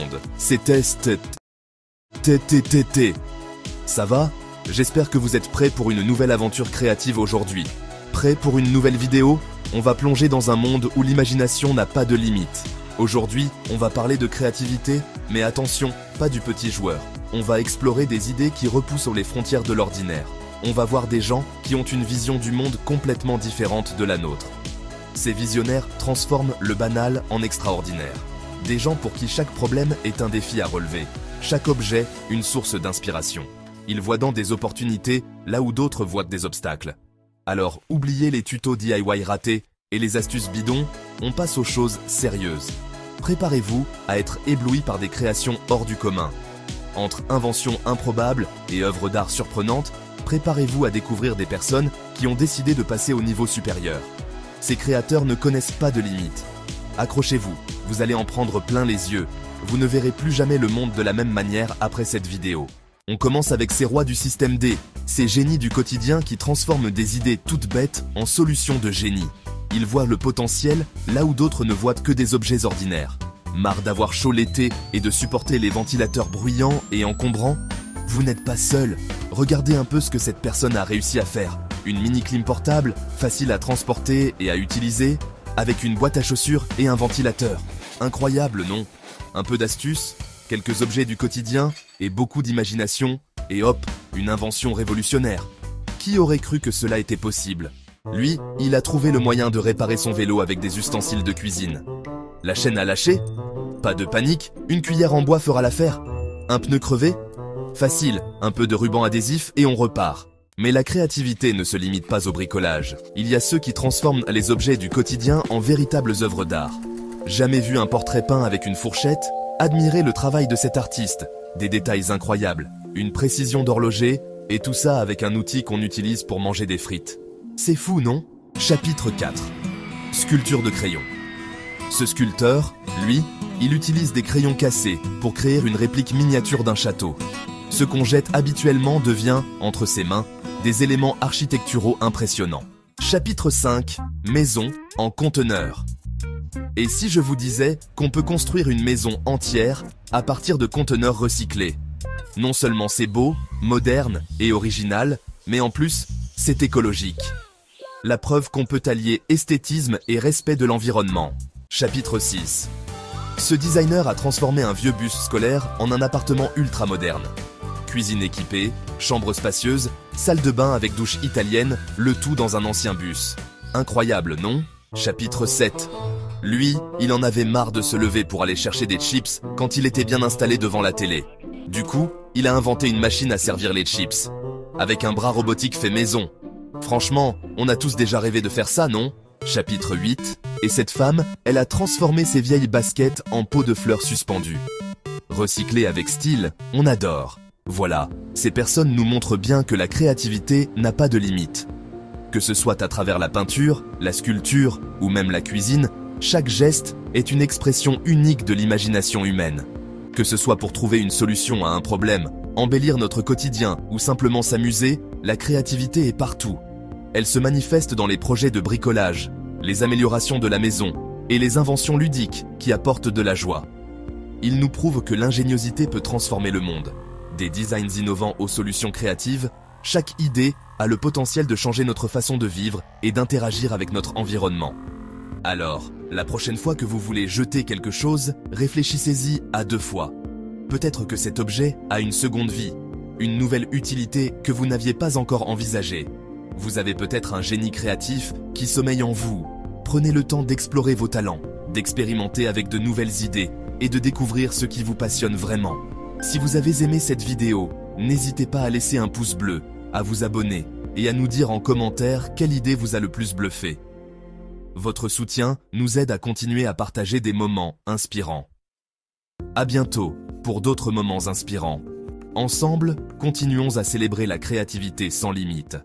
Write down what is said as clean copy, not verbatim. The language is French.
monde. C'est test. Ça va? J'espère que vous êtes prêts pour une nouvelle aventure créative aujourd'hui. Prêts pour une nouvelle vidéo? On va plonger dans un monde où l'imagination n'a pas de limite. Aujourd'hui, on va parler de créativité, mais attention, pas du petit joueur. On va explorer des idées qui repoussent les frontières de l'ordinaire. On va voir des gens qui ont une vision du monde complètement différente de la nôtre. Ces visionnaires transforment le banal en extraordinaire. Des gens pour qui chaque problème est un défi à relever, chaque objet une source d'inspiration. Ils voient dans des opportunités là où d'autres voient des obstacles. Alors oubliez les tutos DIY ratés et les astuces bidons, on passe aux choses sérieuses. Préparez-vous à être ébloui par des créations hors du commun. Entre inventions improbables et œuvres d'art surprenantes, préparez-vous à découvrir des personnes qui ont décidé de passer au niveau supérieur. Ces créateurs ne connaissent pas de limites. Accrochez-vous, vous allez en prendre plein les yeux. Vous ne verrez plus jamais le monde de la même manière après cette vidéo. On commence avec ces rois du système D, ces génies du quotidien qui transforment des idées toutes bêtes en solutions de génie. Ils voient le potentiel là où d'autres ne voient que des objets ordinaires. Marre d'avoir chaud l'été et de supporter les ventilateurs bruyants et encombrants? Vous n'êtes pas seul. Regardez un peu ce que cette personne a réussi à faire. Une mini-clim portable, facile à transporter et à utiliser, avec une boîte à chaussures et un ventilateur. Incroyable, non? Un peu d'astuce, quelques objets du quotidien et beaucoup d'imagination, et hop, une invention révolutionnaire. Qui aurait cru que cela était possible? Lui, il a trouvé le moyen de réparer son vélo avec des ustensiles de cuisine. La chaîne a lâché? Pas de panique, une cuillère en bois fera l'affaire. Un pneu crevé? Facile, un peu de ruban adhésif et on repart. Mais la créativité ne se limite pas au bricolage. Il y a ceux qui transforment les objets du quotidien en véritables œuvres d'art. Jamais vu un portrait peint avec une fourchette? Admirez le travail de cet artiste. Des détails incroyables, une précision d'horloger, et tout ça avec un outil qu'on utilise pour manger des frites. C'est fou, non? Chapitre 4. Sculpture de crayon. Ce sculpteur, lui, il utilise des crayons cassés pour créer une réplique miniature d'un château. Ce qu'on jette habituellement devient, entre ses mains, des éléments architecturaux impressionnants. Chapitre 5. Maison en conteneur. Et si je vous disais qu'on peut construire une maison entière à partir de conteneurs recyclés? Non seulement c'est beau, moderne et original, mais en plus, c'est écologique. La preuve qu'on peut allier esthétisme et respect de l'environnement. Chapitre 6. Ce designer a transformé un vieux bus scolaire en un appartement ultra moderne. Cuisine équipée, chambre spacieuse, salle de bain avec douche italienne, le tout dans un ancien bus. Incroyable, non? Chapitre 7. Lui, il en avait marre de se lever pour aller chercher des chips quand il était bien installé devant la télé. Du coup, il a inventé une machine à servir les chips. Avec un bras robotique fait maison. Franchement, on a tous déjà rêvé de faire ça, non? Chapitre 8. Et cette femme, elle a transformé ses vieilles baskets en pots de fleurs suspendues. Recyclées avec style, on adore. Voilà, ces personnes nous montrent bien que la créativité n'a pas de limite. Que ce soit à travers la peinture, la sculpture ou même la cuisine, chaque geste est une expression unique de l'imagination humaine. Que ce soit pour trouver une solution à un problème, embellir notre quotidien ou simplement s'amuser, la créativité est partout. Elle se manifeste dans les projets de bricolage, les améliorations de la maison et les inventions ludiques qui apportent de la joie. Il nous prouve que l'ingéniosité peut transformer le monde. Des designs innovants aux solutions créatives, chaque idée a le potentiel de changer notre façon de vivre et d'interagir avec notre environnement. Alors, la prochaine fois que vous voulez jeter quelque chose, réfléchissez-y à 2 fois. Peut-être que cet objet a une seconde vie, une nouvelle utilité que vous n'aviez pas encore envisagée. Vous avez peut-être un génie créatif qui sommeille en vous. Prenez le temps d'explorer vos talents, d'expérimenter avec de nouvelles idées et de découvrir ce qui vous passionne vraiment. Si vous avez aimé cette vidéo, n'hésitez pas à laisser un pouce bleu, à vous abonner et à nous dire en commentaire quelle idée vous a le plus bluffé. Votre soutien nous aide à continuer à partager des moments inspirants. À bientôt pour d'autres moments inspirants. Ensemble, continuons à célébrer la créativité sans limite.